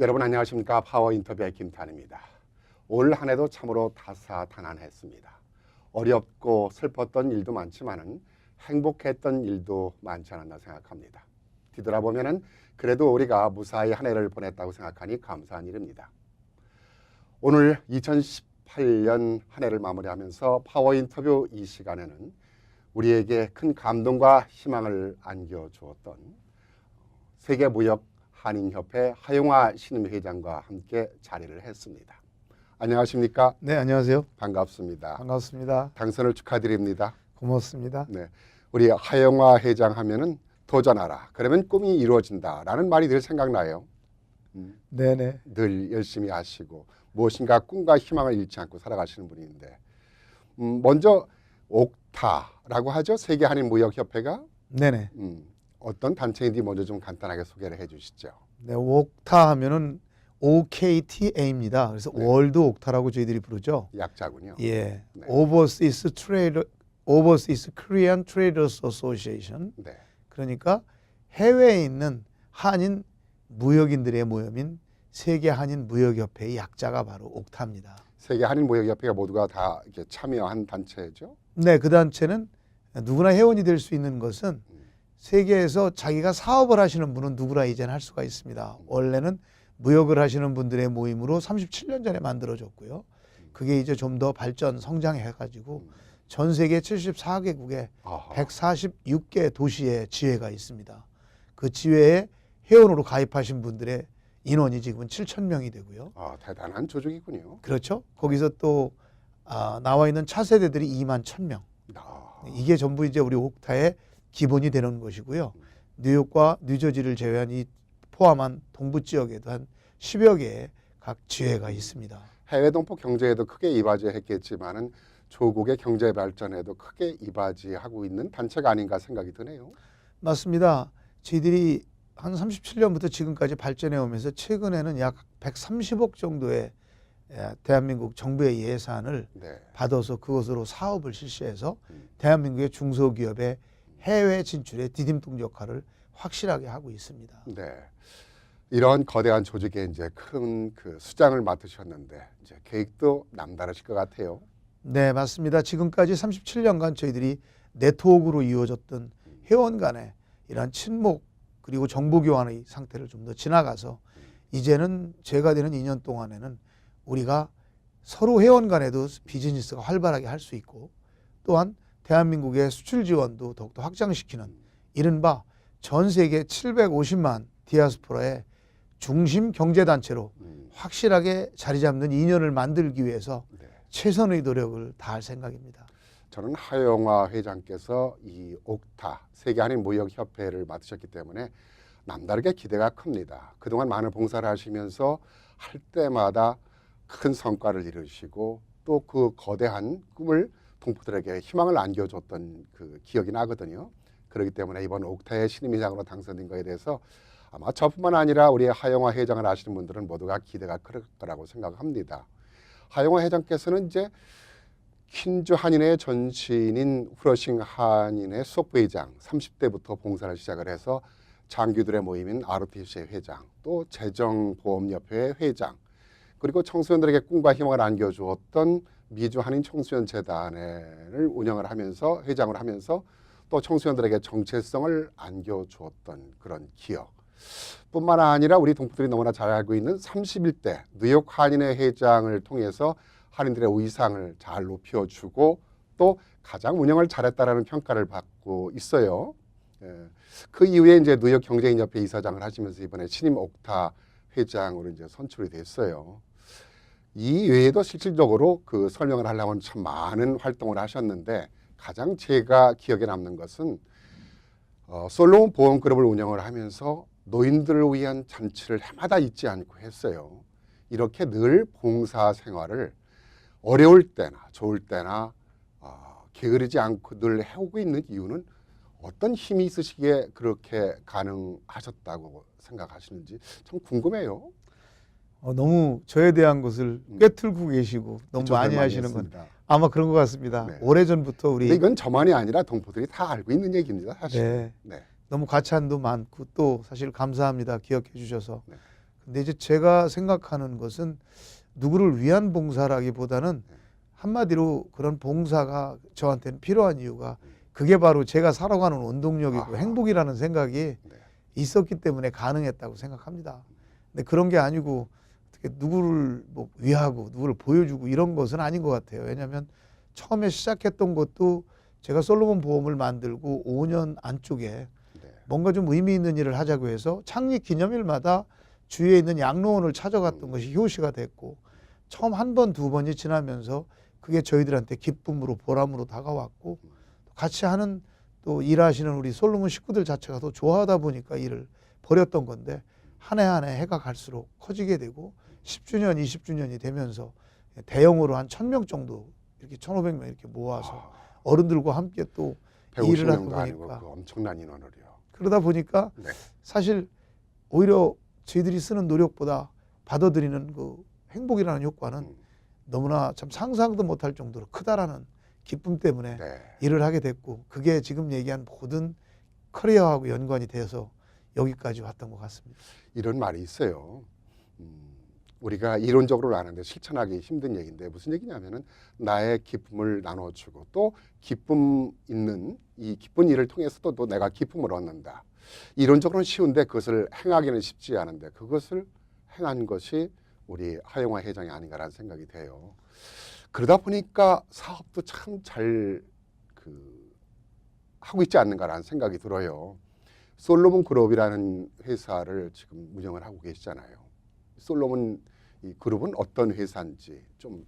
여러분 안녕하십니까? 파워 인터뷰의 김탄입니다. 올 한 해도 참으로 다사다난했습니다. 어렵고 슬펐던 일도 많지만은 행복했던 일도 많지 않았나 생각합니다. 뒤돌아보면은 그래도 우리가 무사히 한 해를 보냈다고 생각하니 감사한 일입니다. 오늘 2018년 한 해를 마무리하면서 파워 인터뷰 이 시간에는 우리에게 큰 감동과 희망을 안겨주었던 세계무역 한인협회 하용화 신임회장과 함께 자리를 했습니다. 안녕하십니까? 네, 안녕하세요. 반갑습니다. 반갑습니다. 당선을 축하드립니다. 고맙습니다. 네, 우리 하용화 회장 하면은 도전하라. 그러면 꿈이 이루어진다라는 말이 늘 생각나요. 네네. 늘 열심히 하시고 무엇인가 꿈과 희망을 잃지 않고 살아가시는 분인데 먼저 옥타라고 하죠. 세계 한인 무역협회가 네네. 어떤 단체인지 먼저 좀 간단하게 소개를 해주시죠. 네, 옥타 하면은 OKTA입니다. 그래서 네. 월드 옥타라고 저희들이 부르죠. 약자군요. 예, 네. Overseas Korean Traders Association. 네. 그러니까 해외에 있는 한인 무역인들의 모임인 세계 한인 무역협회의 약자가 바로 옥타입니다. 세계 한인 무역협회가 모두가 다 이렇게 참여한 단체죠. 네, 그 단체는 누구나 회원이 될 수 있는 것은 세계에서 자기가 사업을 하시는 분은 누구나 이제는 할 수가 있습니다. 원래는 무역을 하시는 분들의 모임으로 37년 전에 만들어졌고요. 그게 이제 좀 더 발전, 성장해가지고 전 세계 74개국에 146개 도시에 지회가 있습니다. 그 지회에 회원으로 가입하신 분들의 인원이 지금은 7,000명이 되고요. 대단한 조직이군요. 그렇죠. 거기서 또 나와 있는 차세대들이 21,000명. 이게 전부 이제 우리 옥타의 기본이 되는 것이고요. 뉴욕과 뉴저지를 제외한 이 포함한 동부 지역에도 한 10여 개의 각 지회가 있습니다. 해외 동포 경제에도 크게 이바지했겠지만은 조국의 경제 발전에도 크게 이바지하고 있는 단체가 아닌가 생각이 드네요. 맞습니다. 저희들이 한 37년부터 지금까지 발전해 오면서 최근에는 약 130억 정도의 대한민국 정부의 예산을 받아서 그것으로 사업을 실시해서 대한민국의 중소기업의 해외 진출의 디딤돌 역할을 확실하게 하고 있습니다. 네, 이런 거대한 조직에 이제 큰 그 수장을 맡으셨는데 이제 계획도 남다르실 것 같아요. 네, 맞습니다. 지금까지 37년간 저희들이 네트워크로 이루어졌던 회원 간의 이러한 친목 그리고 정보 교환의 상태를 좀 더 지나가서 이제는 제가 되는 2년 동안에는 우리가 서로 회원 간에도 비즈니스가 활발하게 할 수 있고 또한 대한민국의 수출 지원도 더욱더 확장시키는 이른바 전 세계 750만 디아스포라의 중심 경제단체로 확실하게 자리 잡는 인연을 만들기 위해서 최선의 노력을 다할 생각입니다. 저는 하용화 회장께서 이 옥타 세계 한인 무역협회를 맡으셨기 때문에 남다르게 기대가 큽니다. 그동안 많은 봉사를 하시면서 할 때마다 큰 성과를 이루시고 또 그 거대한 꿈을 동포들에게 희망을 안겨줬던 그 기억이 나거든요. 그렇기 때문에 이번 옥타의 신임회장으로 당선된 것에 대해서 아마 저뿐만 아니라 우리 하용화 회장을 아시는 분들은 모두가 기대가 클 거라고 생각합니다. 하용화 회장께서는 이제 킨주 한인의 전신인 후러싱 한인의 수석부회장 30대부터 봉사를 시작을 해서 장교들의 모임인 ROTC의 회장, 또 재정보험협회의 회장, 그리고 청소년들에게 꿈과 희망을 안겨주었던 미주 한인 청소년 재단을 운영을 하면서 회장을 하면서 또 청소년들에게 정체성을 안겨주었던 그런 기억 뿐만 아니라 우리 동포들이 너무나 잘 알고 있는 31대 뉴욕 한인회 회장을 통해서 한인들의 위상을 잘 높여주고 또 가장 운영을 잘했다라는 평가를 받고 있어요. 그 이후에 이제 뉴욕 경제인협회 이사장을 하시면서 이번에 신임 옥타 회장으로 이제 선출이 됐어요. 이 외에도 실질적으로 그 설명을 하려면 참 많은 활동을 하셨는데 가장 제가 기억에 남는 것은 솔로몬 보험그룹을 운영을 하면서 노인들을 위한 잔치를 해마다 잊지 않고 했어요. 이렇게 늘 봉사 생활을 어려울 때나 좋을 때나 게으르지 않고 늘 해오고 있는 이유는 어떤 힘이 있으시기에 그렇게 가능하셨다고 생각하시는지 참 궁금해요. 너무 저에 대한 것을 꿰뚫고 계시고 너무 많이 많이 하시는 건 했습니다. 아마 그런 것 같습니다. 네. 오래전부터 우리 이건 저만이 아니라 동포들이 다 알고 있는 얘기입니다. 사실. 네. 네. 너무 과찬도 많고 또 사실 감사합니다. 기억해 주셔서. 네. 근데 이제 제가 생각하는 것은 누구를 위한 봉사라기보다는 한마디로 그런 봉사가 저한테는 필요한 이유가 그게 바로 제가 살아가는 원동력이고 아하. 행복이라는 생각이 네. 있었기 때문에 가능했다고 생각합니다. 근데 그런 게 아니고 어떻게 누구를 뭐 위하고 누구를 보여주고 이런 것은 아닌 것 같아요. 왜냐하면 처음에 시작했던 것도 제가 솔로몬 보험을 만들고 5년 안쪽에 네. 뭔가 좀 의미 있는 일을 하자고 해서 창립 기념일마다 주위에 있는 양로원을 찾아갔던 것이 효시가 됐고 처음 한 번, 두 번이 지나면서 그게 저희들한테 기쁨으로 보람으로 다가왔고 같이 하는 또 일하시는 우리 솔로몬 식구들 자체가 더 좋아하다 보니까 일을 벌였던 건데 한 해 한 해 해가 갈수록 커지게 되고 10주년, 20주년이 되면서 대형으로 한 1000명 정도 이렇게 1500명 이렇게 모아서 어른들과 함께 또 일을 하다 150명도 아니고 보니까 그 엄청난 인원을요. 그러다 보니까 네. 사실 오히려 저희들이 쓰는 노력보다 받아들이는 그 행복이라는 효과는 너무나 참 상상도 못할 정도로 크다라는 기쁨 때문에 네. 일을 하게 됐고 그게 지금 얘기한 모든 커리어하고 연관이 돼서 여기까지 왔던 것 같습니다. 이런 말이 있어요. 우리가 이론적으로 아는데 실천하기 힘든 얘기인데 무슨 얘기냐면은 나의 기쁨을 나눠주고 또 기쁨 있는 이 기쁜 일을 통해서도 또 내가 기쁨을 얻는다. 이론적으로는 쉬운데 그것을 행하기는 쉽지 않은데 그것을 행한 것이 우리 하영화 회장이 아닌가라는 생각이 돼요. 그러다 보니까 사업도 참 잘 하고 있지 않는가라는 생각이 들어요. 솔로몬 그룹이라는 회사를 지금 운영을 하고 계시잖아요. 솔로몬 이 그룹은 어떤 회사인지 좀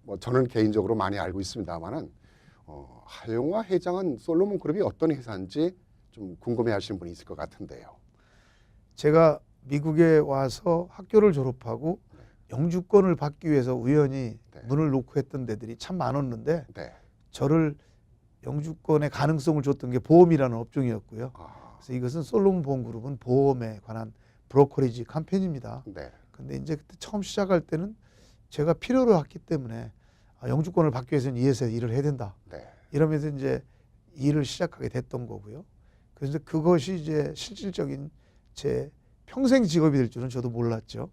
뭐 저는 개인적으로 많이 알고 있습니다만은 하영화 회장은 솔로몬 그룹이 어떤 회사인지 좀 궁금해하시는 분이 있을 것 같은데요. 제가 미국에 와서 학교를 졸업하고 영주권을 받기 위해서 우연히 네. 문을 놓고 했던 데들이 참 많았는데 네. 저를 영주권의 가능성을 줬던 게 보험이라는 업종이었고요. 그래서 이것은 솔로몬 보험그룹은 보험에 관한 브로커리지 컴퍼니입니다. 네. 근데 이제 그때 처음 시작할 때는 제가 필요로 했기 때문에 영주권을 받기 위해서는 이 회사에 일을 해야 된다. 네. 이러면서 이제 일을 시작하게 됐던 거고요. 그래서 그것이 이제 실질적인 제 평생 직업이 될 줄은 저도 몰랐죠.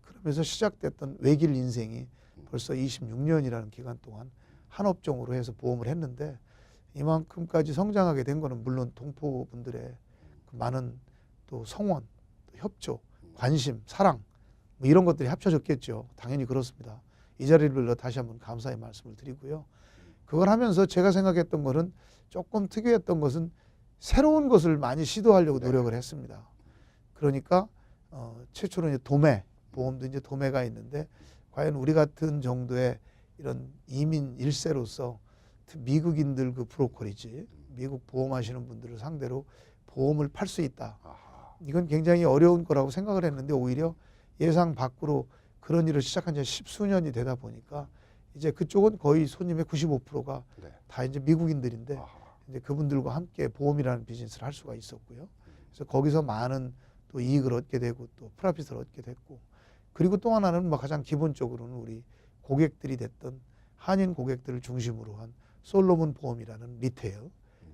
그러면서 시작됐던 외길 인생이 벌써 26년이라는 기간 동안 한 업종으로 해서 보험을 했는데 이만큼까지 성장하게 된 거는 물론 동포분들의 그 많은 또 성원, 또 협조, 관심, 사랑 뭐 이런 것들이 합쳐졌겠죠. 당연히 그렇습니다. 이 자리를 빌려 다시 한번 감사의 말씀을 드리고요. 그걸 하면서 제가 생각했던 거는 조금 특이했던 것은 새로운 것을 많이 시도하려고 노력을 했습니다. 그러니까 최초로 이제 도매, 보험도 이제 도매가 있는데 과연 우리 같은 정도의 이런 이민 1세로서 미국인들 그 브로커리지, 미국 보험하시는 분들을 상대로 보험을 팔 수 있다. 이건 굉장히 어려운 거라고 생각을 했는데 오히려 예상 밖으로 그런 일을 시작한 지 십수년이 되다 보니까 이제 그쪽은 거의 손님의 95%가 네. 다 이제 미국인들인데 이제 그분들과 함께 보험이라는 비즈니스를 할 수가 있었고요. 그래서 거기서 많은 또 이익을 얻게 되고 또 프로핏을 얻게 됐고 그리고 또 하나는 뭐 가장 기본적으로는 우리 고객들이 됐던 한인 고객들을 중심으로 한 솔로몬 보험이라는 리테일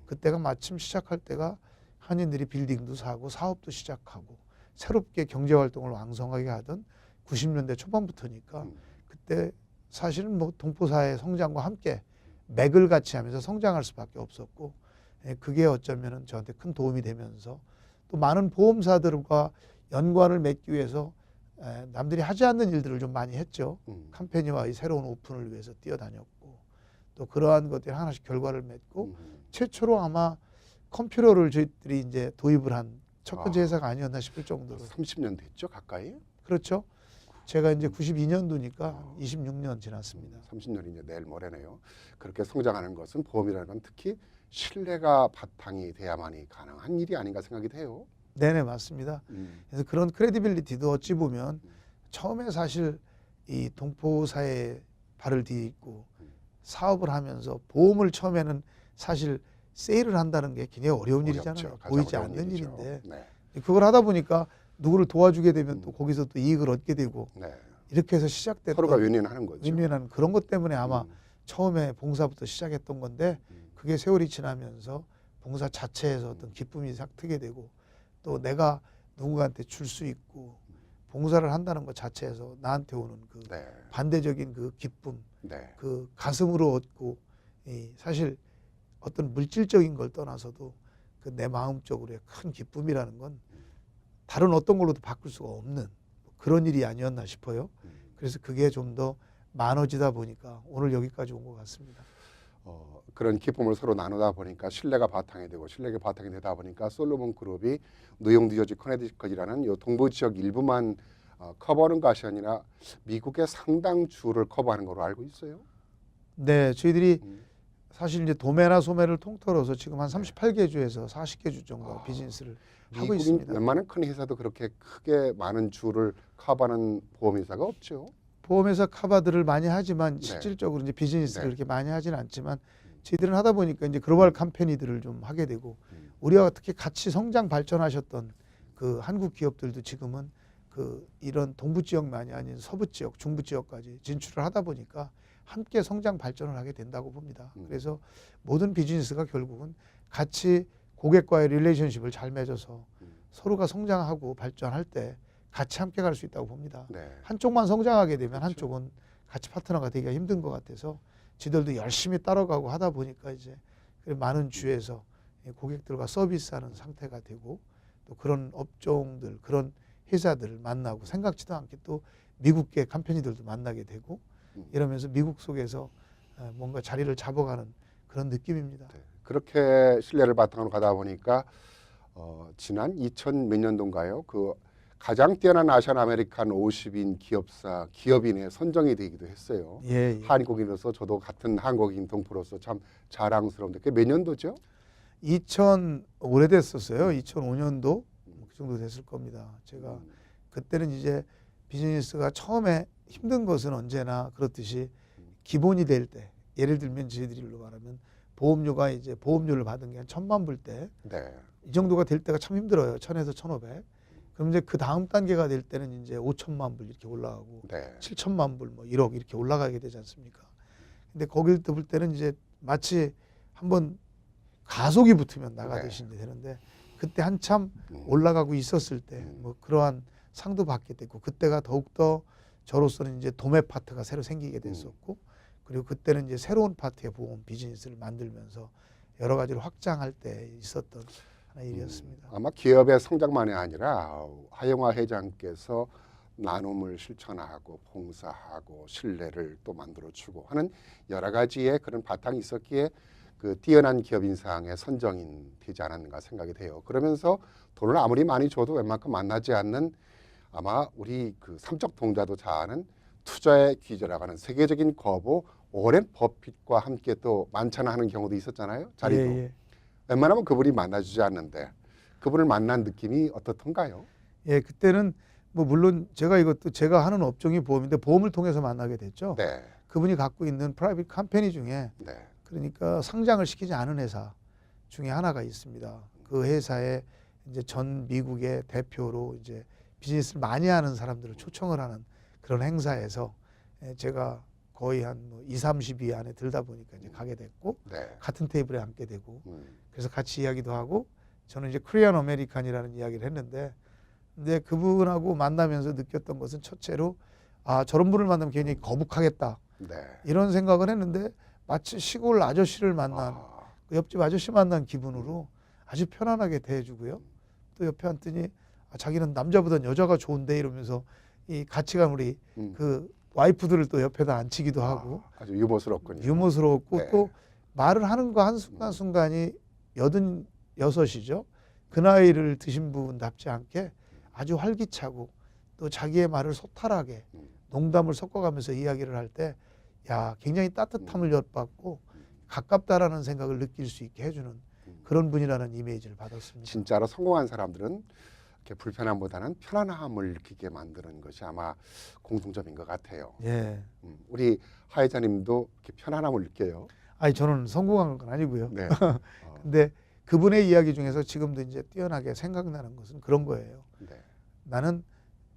그때가 마침 시작할 때가 한인들이 빌딩도 사고 사업도 시작하고 새롭게 경제활동을 왕성하게 하던 90년대 초반부터니까 그때 사실은 뭐 동포사회 성장과 함께 맥을 같이 하면서 성장할 수밖에 없었고 그게 어쩌면은 저한테 큰 도움이 되면서 또 많은 보험사들과 연관을 맺기 위해서 남들이 하지 않는 일들을 좀 많이 했죠. 컴퍼니와의 새로운 오픈을 위해서 뛰어다녔고 또 그러한 것들이 하나씩 결과를 맺고 최초로 아마 컴퓨터를 저희들이 이제 도입을 한 첫 번째 회사가 아니었나 싶을 정도로 30년 됐죠, 가까이? 그렇죠. 제가 이제 92년도니까 26년 지났습니다. 30년이 이제 내일 모레네요. 그렇게 성장하는 것은 보험이라는 건 특히 신뢰가 바탕이 돼야만이 가능한 일이 아닌가 생각이 돼요. 네네 맞습니다. 그래서 그런 크레디빌리티도 어찌 보면 처음에 사실 이 동포 사회에 발을 디딛고 사업을 하면서 보험을 처음에는 사실 세일을 한다는 게 굉장히 어려운 일이잖아요. 보이지 않는 일인데 네. 그걸 하다 보니까 누구를 도와주게 되면 또 거기서 또 이익을 얻게 되고 네. 이렇게 해서 시작됐던 서로가 윈윈하는 거죠. 윈윈하는 그런 것 때문에 아마 처음에 봉사부터 시작했던 건데 그게 세월이 지나면서 봉사 자체에서 어떤 기쁨이 싹트게 되고 또 내가 누군가한테 줄 수 있고 봉사를 한다는 것 자체에서 나한테 오는 그 네. 반대적인 그 기쁨, 네. 그 가슴으로 얻고 사실 어떤 물질적인 걸 떠나서도 그 내 마음적으로의 큰 기쁨이라는 건 다른 어떤 걸로도 바꿀 수가 없는 그런 일이 아니었나 싶어요. 그래서 그게 좀 더 많아지다 보니까 오늘 여기까지 온 것 같습니다. 그런 기쁨을 서로 나누다 보니까 신뢰가 바탕이 되고 신뢰가 바탕이 되다 보니까 솔로몬 그룹이 뉴욕, 뉴저지, 커네디컷이라는 요 동부 지역 일부만 커버하는 것이 아니라 미국의 상당 주를 커버하는 걸로 알고 있어요. 네, 저희들이 음. 사실 이제 도매나 소매를 통틀어서 지금 한 38개 주에서 40개 주 정도 비즈니스를 하고 미국인 있습니다. 웬만한 큰 회사도 그렇게 크게 많은 주를 커버하는 보험회사가 없죠. 보험회사 카바들을 많이 하지만 네. 실질적으로 이제 비즈니스를 네. 그렇게 많이 하지는 않지만 저희들은 하다 보니까 이제 글로벌 컴퍼니들을 좀 하게 되고 음. 우리와 특히 같이 성장 발전하셨던 그 한국 기업들도 지금은 그 이런 동부 지역만이 아닌 서부 지역, 중부 지역까지 진출을 하다 보니까 함께 성장 발전을 하게 된다고 봅니다. 그래서 모든 비즈니스가 결국은 같이 고객과의 릴레이션십을 잘 맺어서 서로가 성장하고 발전할 때 같이 함께 갈 수 있다고 봅니다. 네. 한쪽만 성장하게 되면 그렇죠. 한쪽은 같이 파트너가 되기가 힘든 것 같아서 지들도 열심히 따라가고 하다 보니까 이제 많은 주에서 고객들과 서비스하는 상태가 되고 또 그런 업종들, 그런 회사들을 만나고 생각지도 않게 또 미국계 컴퍼니들도 만나게 되고 이러면서 미국 속에서 뭔가 자리를 잡아가는 그런 느낌입니다. 네. 그렇게 신뢰를 바탕으로 가다 보니까 지난 2000 몇 년도인가요? 그 가장 뛰어난 아시안 아메리칸 50인 기업인에 선정이 되기도 했어요. 예, 예. 한국인으로서 저도 같은 한국인 동포로서 참 자랑스러운데 그게 몇 년도죠? 2000 오래됐었어요. 2005년도 그 정도 됐을 겁니다. 제가 그때는 이제 비즈니스가 처음에 힘든 것은 언제나 그렇듯이 기본이 될 때, 예를 들면 저희들로 말하면 보험료가 이제 보험료를 받은 게 한 1000만 불 때, 네. 이 정도가 될 때가 참 힘들어요. 1000에서 1500. 그럼 이제 그 다음 단계가 될 때는 이제 5천만 불 이렇게 올라가고 네. 7천만 불, 뭐 1억 이렇게 올라가게 되지 않습니까? 근데 거길 볼 때는 이제 마치 한번 가속이 붙으면 나가듯이 네. 되는데 그때 한참 올라가고 있었을 때 뭐 그러한 상도 받게 됐고 그때가 더욱더 저로서는 이제 도매 파트가 새로 생기게 됐었고 그리고 그때는 이제 새로운 파트의 보험 비즈니스를 만들면서 여러 가지를 확장할 때 있었던 하나 일이었습니다. 아마 기업의 성장만이 아니라 하영화 회장께서 나눔을 실천하고 봉사하고 신뢰를 또 만들어주고 하는 여러 가지의 그런 바탕이 있었기에 그 뛰어난 기업 인상에 선정이 되지 않았는가 생각이 돼요. 그러면서 돈을 아무리 많이 줘도 웬만큼 만나지 않는 아마 우리 그 삼적 동자도 잘 아는 투자의 귀재라고 하는 세계적인 거부 오렌 버핏과 함께 또 만찬하는 경우도 있었잖아요. 자리도. 예, 예. 웬만하면 그분이 만나주지 않는데 그분을 만난 느낌이 어떻던가요? 예, 그때는 뭐 물론 제가 이것도 제가 하는 업종이 보험인데 보험을 통해서 만나게 됐죠. 네. 그분이 갖고 있는 프라이빗 컴퍼니 중에 네. 그러니까 상장을 시키지 않은 회사 중에 하나가 있습니다. 그 회사에 이제 전 미국의 대표로 이제 비즈니스를 많이 하는 사람들을 초청을 하는 그런 행사에서 제가 거의 한 뭐 2, 30위 안에 들다 보니까 이제 가게 됐고 네. 같은 테이블에 앉게 되고 그래서 같이 이야기도 하고 저는 이제 코리안 아메리칸이라는 이야기를 했는데 근데 그분하고 만나면서 느꼈던 것은 첫째로 아 저런 분을 만나면 괜히 거북하겠다 네. 이런 생각을 했는데 마치 시골 아저씨를 만난 그 옆집 아저씨 만난 기분으로 아주 편안하게 대해주고요. 또 옆에 앉더니 아, 자기는 남자보단 여자가 좋은데 이러면서 이 같이 간 우리 그 와이프들을 또 옆에다 앉히기도 하고 아주 유머스럽군요. 유머스럽고 네. 또 말을 하는 거 한순간순간이 86이죠. 그 나이를 드신 분답지 않게 아주 활기차고 또 자기의 말을 소탈하게 농담을 섞어가면서 이야기를 할 때 야 굉장히 따뜻함을 엿받고 가깝다라는 생각을 느낄 수 있게 해주는 그런 분이라는 이미지를 받았습니다. 진짜로 성공한 사람들은 이렇게 불편함보다는 편안함을 느끼게 만드는 것이 아마 공통점인 것 같아요. 예. 우리 하 회장님도 이렇게 편안함을 느껴요. 아니 저는 성공한 건 아니고요. 네. 근데 그분의 이야기 중에서 지금도 이제 뛰어나게 생각나는 것은 그런 거예요. 네. 나는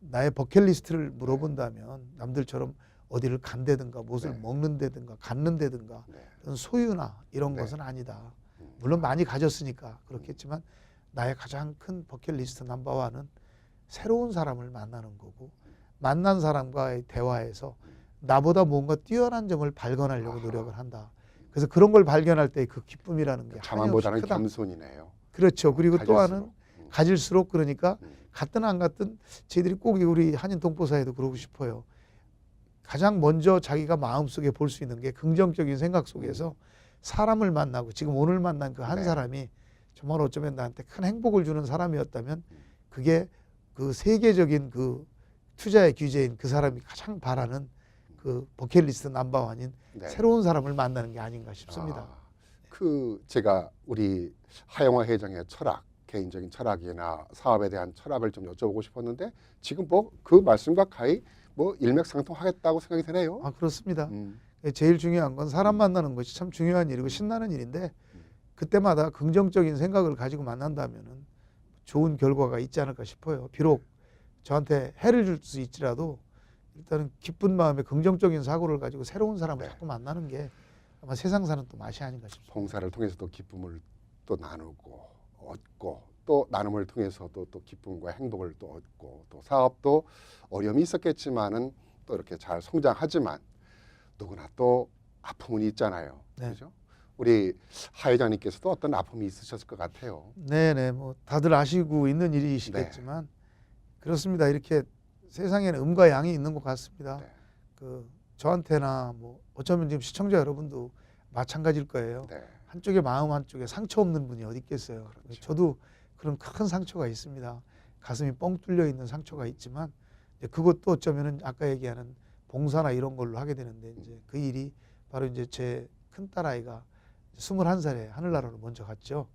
나의 버킷리스트를 물어본다면 남들처럼 어디를 간다든가 무엇을 네. 먹는다든가 갖는다든가 네. 그런 소유나 이런 네. 것은 아니다. 물론 많이 가졌으니까 그렇겠지만 나의 가장 큰 버킷리스트 넘버원은 새로운 사람을 만나는 거고 만난 사람과의 대화에서 나보다 뭔가 뛰어난 점을 발견하려고 노력을 한다. 그래서 그런 걸 발견할 때 그 기쁨이라는 게 한없이 자만보다는 크다. 겸손이네요. 그렇죠. 그리고 또 가질수록. 하나는 가질수록 그러니까 음. 같든 안 같든 저희들이 꼭 우리 한인동포사에도 그러고 싶어요. 가장 먼저 자기가 마음속에 볼 수 있는 게 긍정적인 생각 속에서 사람을 만나고 지금 오늘 만난 그 한 네. 사람이 정말 어쩌면 나한테 큰 행복을 주는 사람이었다면 그게 그 세계적인 그 투자의 규제인 그 사람이 가장 바라는 그 버킷리스트 넘버원인 네. 새로운 사람을 만나는 게 아닌가 싶습니다. 아, 그 제가 우리 하영화 회장의 철학, 개인적인 철학이나 사업에 대한 철학을 좀 여쭤보고 싶었는데 지금 뭐 그 말씀과 가히 뭐 일맥상통하겠다고 생각이 되네요. 아, 그렇습니다. 음. 제일 중요한 건 사람 만나는 것이 참 중요한 일이고 신나는 일인데 그때마다 긍정적인 생각을 가지고 만난다면은 좋은 결과가 있지 않을까 싶어요. 비록 저한테 해를 줄 수 있지라도 일단은 기쁜 마음에 긍정적인 사고를 가지고 새로운 사람을 네. 자꾸 만나는 게 아마 세상 사는 또 맛이 아닌가 싶습니다. 봉사를 통해서 또 기쁨을 또 나누고 얻고 또 나눔을 통해서 또 기쁨과 행복을 또 얻고 또 사업도 어려움이 있었겠지만은 또 이렇게 잘 성장하지만 누구나 또 아픔은 있잖아요. 네. 그렇죠? 우리 하 회장님께서도 어떤 아픔이 있으셨을 것 같아요. 네네, 뭐 다들 아시고 있는 일이시겠지만 그렇습니다. 이렇게 세상에는 음과 양이 있는 것 같습니다. 네. 그 저한테나 뭐 어쩌면 지금 시청자 여러분도 마찬가지일 거예요. 네. 한쪽에 마음 한쪽에 상처 없는 분이 어디 있겠어요. 그렇죠. 저도 그런 큰 상처가 있습니다. 가슴이 뻥 뚫려 있는 상처가 있지만 이제 그것도 어쩌면은 아까 얘기하는 봉사나 이런 걸로 하게 되는데 이제 그 일이 바로 이제 제 큰 딸아이가 21살에 하늘나라로 먼저 갔죠.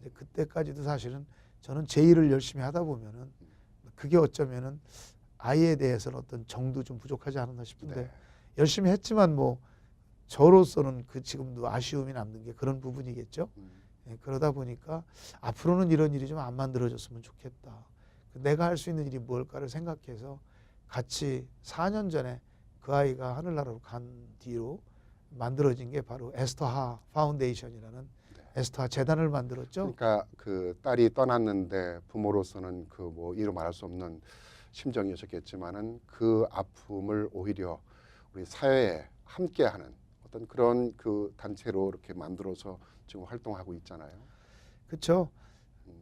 이제 그때까지도 사실은 저는 제 일을 열심히 하다 보면은 그게 어쩌면은 아이에 대해서는 어떤 정도 좀 부족하지 않았나 싶은데 네. 열심히 했지만 뭐 저로서는 그 지금도 아쉬움이 남는 게 그런 부분이겠죠. 예, 그러다 보니까 앞으로는 이런 일이 좀 안 만들어졌으면 좋겠다. 내가 할 수 있는 일이 뭘까를 생각해서 같이 4년 전에 그 아이가 하늘나라로 간 뒤로 만들어진 게 바로 에스터하 파운데이션이라는 에스터하 재단을 만들었죠. 그러니까 그 딸이 떠났는데 부모로서는 그 뭐 이루 말할 수 없는 심정이었겠지만은 그 아픔을 오히려 우리 사회에 함께하는 어떤 그런 그 단체로 이렇게 만들어서 지금 활동하고 있잖아요. 그렇죠.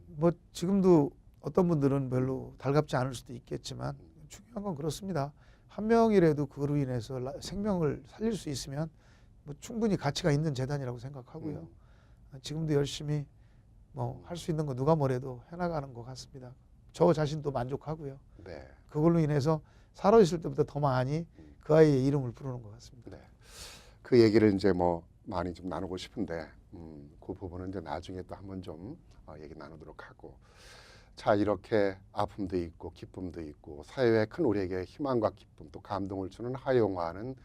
뭐 지금도 어떤 분들은 별로 달갑지 않을 수도 있겠지만 중요한 건 그렇습니다. 한 명이라도 그로 인해서 생명을 살릴 수 있으면 뭐 충분히 가치가 있는 재단이라고 생각하고요. 지금도 열심히 뭐 할 수 있는 거 누가 뭐래도 해나가는 것 같습니다. 저 자신도 만족하고요. 네. 그걸로 인해서 살아있을 때보다 더 많이 그 아이의 이름을 부르는 것 같습니다. 네. 그 얘기를 이제 뭐 많이 좀 나누고 싶은데 그 부분은 이제 나중에 또 한번 좀 얘기 나누도록 하고 자 이렇게 아픔도 있고 기쁨도 있고 사회에 큰 우리에게 희망과 기쁨 또 감동을 주는 하용화는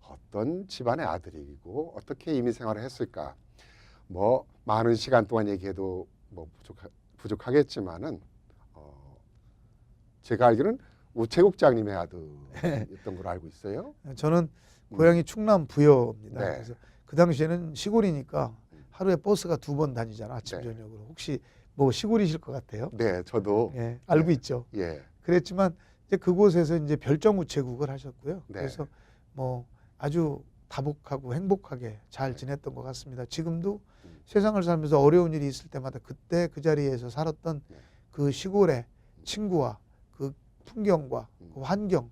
어떤 집안의 아들이고 어떻게 이민 생활을 했을까 뭐 많은 시간 동안 얘기해도 뭐 부족하겠지만은 제가 알기로는 우체국장님의 아들이었던 걸로 알고 있어요. 저는 고향이 충남 부여입니다. 네. 그래서 그 당시에는 시골이니까 하루에 버스가 2번 다니잖아. 아침 네. 저녁으로. 혹시 뭐 시골이실 것 같아요? 네, 저도 예, 알고 네. 있죠. 예, 그랬지만 이제 그곳에서 이제 별정 우체국을 하셨고요. 네. 그래서 뭐 아주 다복하고 행복하게 잘 지냈던 것 같습니다. 지금도 세상을 살면서 어려운 일이 있을 때마다 그때 그 자리에서 살았던 네. 그 시골의 친구와 그 풍경과 그 환경,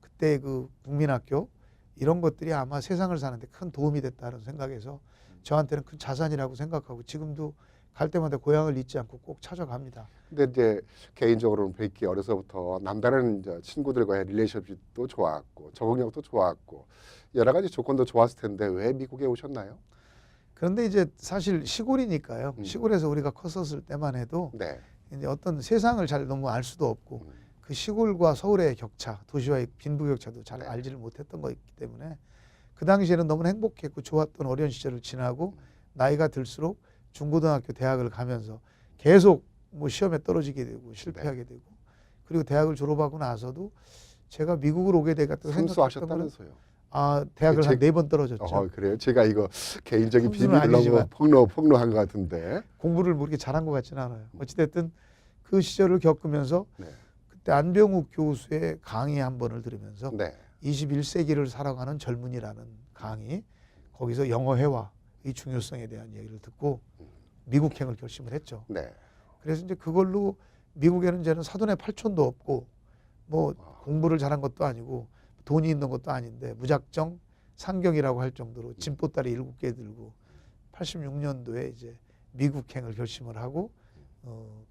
그때 그 국민학교 이런 것들이 아마 세상을 사는데 큰 도움이 됐다는 생각에서 저한테는 큰 자산이라고 생각하고 지금도 갈 때마다 고향을 잊지 않고 꼭 찾아갑니다. 근데 이제 개인적으로는 뵙기 어려서부터 남다른 이제 친구들과의 릴레이션십도 좋았고 적응력도 좋았고 여러 가지 조건도 좋았을 텐데 왜 미국에 오셨나요? 그런데 이제 사실 시골이니까요. 시골에서 우리가 컸었을 때만 해도 네. 이제 어떤 세상을 잘 너무 알 수도 없고 그 시골과 서울의 격차, 도시와의 빈부격차도 잘 네. 알지를 못했던 거기 때문에 그 당시에는 너무 행복했고 좋았던 어려운 시절을 지나고 나이가 들수록 중고등학교, 대학을 가면서 계속 뭐 시험에 떨어지게 되고 실패하게 되고 그리고 대학을 졸업하고 나서도 제가 미국을 오게 되겠다고 생각했던 거는 삼수하셨다면서요? 대학을 한 4번 떨어졌죠. 그래요? 제가 이거 개인적인 삼수는 비밀을 너무 아니지만. 폭로한 것 같은데. 공부를 뭐 이렇게 잘한 것 같지는 않아요. 어찌됐든 그 시절을 겪으면서 네. 그때 안병욱 교수의 강의 한 번을 들으면서 네. 21세기를 살아가는 젊은이라는 강의, 거기서 영어 회화의 중요성에 대한 얘기를 듣고 미국행을 결심을 했죠. 네. 그래서 이제 그걸로 미국에는 이제는 사돈의 팔촌도 없고 뭐 공부를 잘한 것도 아니고 돈이 있는 것도 아닌데 무작정 상경이라고 할 정도로 짐보따리 7개 들고 86년도에 이제 미국행을 결심을 하고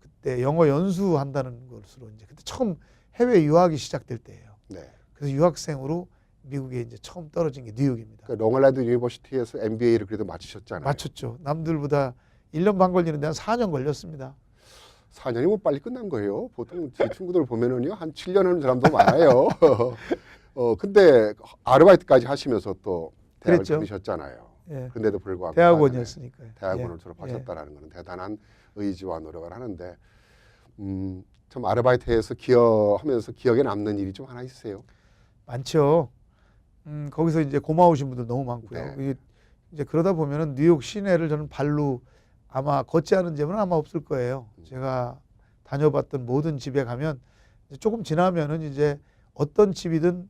그때 영어 연수한다는 것으로 이제 그때 처음 해외 유학이 시작될 때예요. 네. 그래서 유학생으로 미국에 이제 처음 떨어진 게 뉴욕입니다. 그러니까 롱아일랜드 유니버시티에서 MBA를 그래도 마치셨잖아요. 맞췄죠. 남들보다 1년 반 걸리는데 한 4년 걸렸습니다. 4년이면 빨리 끝난 거예요. 보통 제 친구들 보면은요 한 7년 하는 사람도 많아요. 근데 아르바이트까지 하시면서 또 대학을 그랬죠. 다니셨잖아요. 예. 근데도 불구하고 대학원이었으니까요. 대학원을 예. 졸업하셨다라는 것은 대단한 의지와 노력을 하는데 좀 아르바이트에서 기여하면서 기억에 남는 일이 좀 하나 있으세요? 많죠. 거기서 이제 고마우신 분들 너무 많고요. 네. 이게 이제 그러다 보면은 뉴욕 시내를 저는 발로 아마 걷지 않은 집은 아마 없을 거예요. 제가 다녀봤던 모든 집에 가면 이제 조금 지나면은 이제 어떤 집이든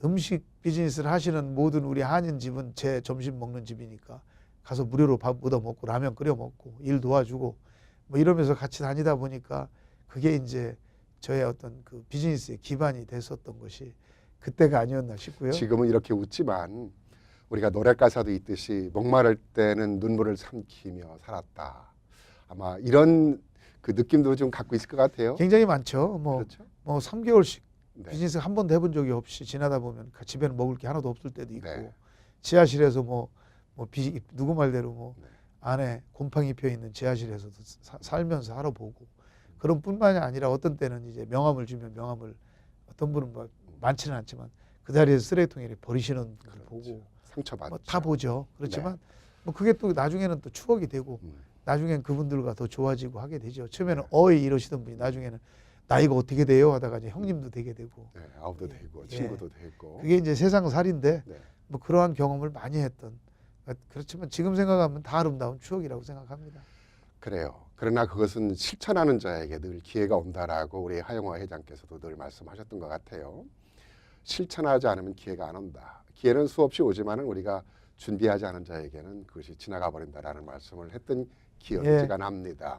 음식 비즈니스를 하시는 모든 우리 한인 집은 제 점심 먹는 집이니까 가서 무료로 밥 얻어 먹고 라면 끓여 먹고 일 도와주고 뭐 이러면서 같이 다니다 보니까 그게 이제 저의 어떤 그 비즈니스의 기반이 됐었던 것이 그때가 아니었나 싶고요. 지금은 이렇게 웃지만 우리가 노래 가사도 있듯이 목마를 때는 눈물을 삼키며 살았다. 아마 이런 그 느낌도 좀 갖고 있을 것 같아요. 굉장히 많죠. 그렇죠? 뭐 3개월씩 네. 비즈니스 한 번도 해본 적이 없이 지나다 보면 집에는 먹을 게 하나도 없을 때도 있고 네. 지하실에서 누구 말대로 네. 안에 곰팡이 펴 있는 지하실에서도 살면서 살아보고 그런 뿐만이 아니라 어떤 때는 이제 명함을 주면 명함을 어떤 분은 뭐 많지는 않지만 그 자리에서 쓰레기통에 버리시는 걸 그렇죠. 보고 상처받죠. 다 보죠. 그렇지만 뭐 그게 또 나중에는 또 추억이 되고 음. 나중엔 그분들과 더 좋아지고 하게 되죠. 처음에는 네. 어이 이러시던 분이 나중에는 나이가 어떻게 돼요 하다가 이제 형님도 되게 되고 네, 아우도 되고 예. 친구도 되고. 그게 이제 세상살인데 네. 뭐 그러한 경험을 많이 했던 그렇지만 지금 생각하면 다 아름다운 추억이라고 생각합니다. 그래요. 그러나 그것은 실천하는 자에게 늘 기회가 온다라고 우리 하영화 회장께서도 늘 말씀하셨던 것 같아요. 실천하지 않으면 기회가 안 온다. 기회는 수없이 오지만은 우리가 준비하지 않은 자에게는 그것이 지나가 버린다라는 말씀을 했던 기억이 납니다.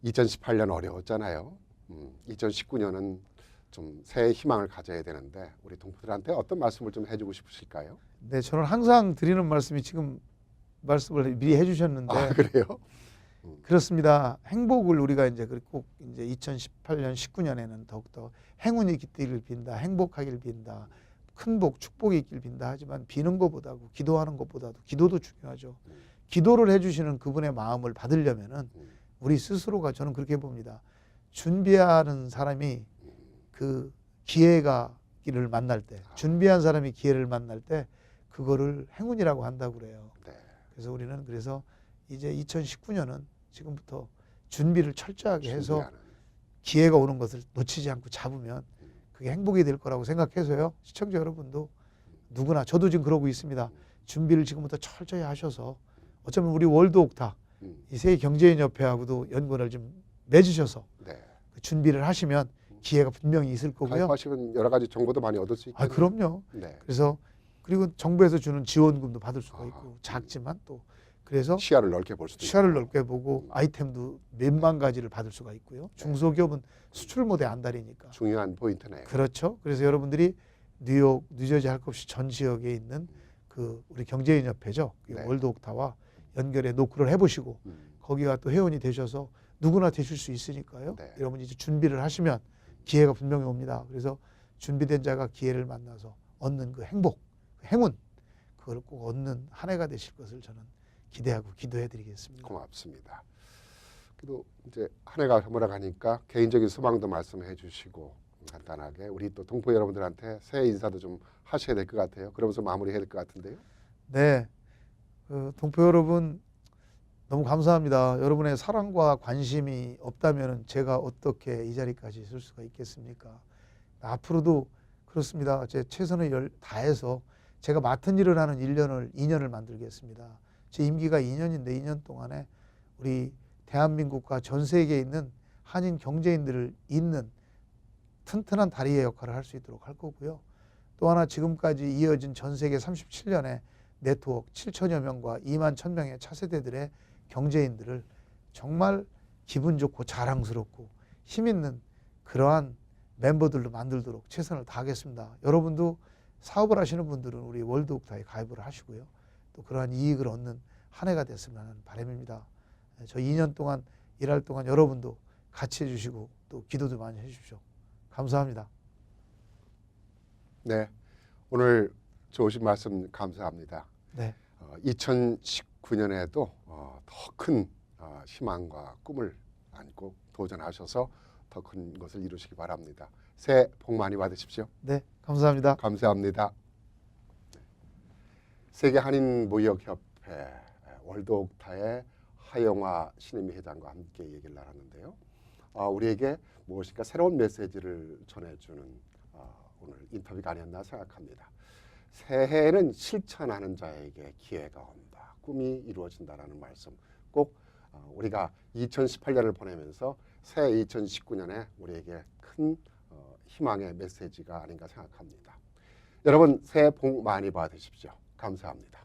2018년 어려웠잖아요. 2019년은 좀 새 희망을 가져야 되는데 우리 동포들한테 어떤 말씀을 좀 해주고 싶으실까요? 네, 저는 항상 드리는 말씀이 지금 말씀을 미리 해주셨는데 아, 그래요? 그렇습니다. 행복을 우리가 이제 꼭 이제 2018년, 19년에는 더욱더 행운이 깃들길 빈다, 행복하길 빈다, 큰 복, 축복이 있길 빈다 하지만 비는 것보다도 기도하는 것보다도 기도도 중요하죠. 기도를 해주시는 그분의 마음을 받으려면은 우리 스스로가 저는 그렇게 봅니다. 준비하는 사람이 그 기회가 를 만날 때, 준비한 사람이 기회를 만날 때 그거를 행운이라고 한다고 그래요. 네. 그래서 우리는 그래서 이제 2019년은 지금부터 준비를 철저하게 해서 준비하는. 기회가 오는 것을 놓치지 않고 잡으면 그게 행복이 될 거라고 생각해서요. 시청자 여러분도 누구나 저도 지금 그러고 있습니다. 준비를 지금부터 철저히 하셔서 어쩌면 우리 월드 옥타 이 세계 경제인협회하고도 연관을 좀 맺으셔서 네. 그 준비를 하시면 기회가 분명히 있을 거고요. 가입하시면 여러 가지 정보도 많이 얻을 수 있겠네요. 그럼요. 네. 그래서 그리고 정부에서 주는 지원금도 받을 수가 있고 아하. 작지만 또 그래서 시야를 넓게 볼 수도 시야를 있고. 넓게 보고 아이템도 몇만 가지를 받을 수가 있고요. 중소기업은 수출 모델 안달이니까. 중요한 포인트네요. 그렇죠. 그래서 여러분들이 뉴욕, 뉴저지 할 것 없이 전 지역에 있는 그 우리 경제인협회죠. 네. 월드 옥타와 연결해 노크를 해보시고 거기가 또 회원이 되셔서 누구나 되실 수 있으니까요. 네. 여러분 이제 준비를 하시면 기회가 분명히 옵니다. 그래서 준비된 자가 기회를 만나서 얻는 그 행복, 그 행운 그걸 꼭 얻는 한 해가 되실 것을 저는 기대하고 기도해 드리겠습니다. 고맙습니다. 그래도 이제 한 해가 허물어가니까 개인적인 소망도 말씀해 주시고 간단하게 우리 또 동포 여러분들한테 새해 인사도 좀 하셔야 될 것 같아요. 그러면서 마무리해야 될 것 같은데요. 네, 동포 여러분 너무 감사합니다. 여러분의 사랑과 관심이 없다면 제가 어떻게 이 자리까지 있을 수가 있겠습니까? 앞으로도 그렇습니다. 제 최선을 다해서 제가 맡은 일을 하는 2년을 만들겠습니다. 제 임기가 2년인데 2년 동안에 우리 대한민국과 전 세계에 있는 한인 경제인들을 잇는 튼튼한 다리의 역할을 할 수 있도록 할 거고요. 또 하나 지금까지 이어진 전 세계 37년의 네트워크 7천여 명과 2만 1,000명의 차세대들의 경제인들을 정말 기분 좋고 자랑스럽고 힘있는 그러한 멤버들로 만들도록 최선을 다하겠습니다. 여러분도 사업을 하시는 분들은 우리 월드옥타에 가입을 하시고요. 또 그러한 이익을 얻는 한 해가 됐으면 하는 바람입니다. 저 2년 동안 일할 동안 여러분도 같이 해주시고 또 기도도 많이 해주십시오. 감사합니다. 네, 오늘 좋으신 말씀 감사합니다. 네. 2019년에도 더 큰 희망과 꿈을 안고 도전하셔서 더 큰 것을 이루시기 바랍니다. 새해 복 많이 받으십시오. 네, 감사합니다. 감사합니다. 세계 한인 무역협회 월드옥타의 하영화 신임위 회장과 함께 얘기를 나눴는데요. 우리에게 무엇인가 새로운 메시지를 전해주는 오늘 인터뷰가 아니었나 생각합니다. 새해에는 실천하는 자에게 기회가 온다. 꿈이 이루어진다라는 말씀 꼭 우리가 2018년을 보내면서 새해 2019년에 우리에게 큰 희망의 메시지가 아닌가 생각합니다. 여러분 새해 복 많이 받으십시오. 감사합니다.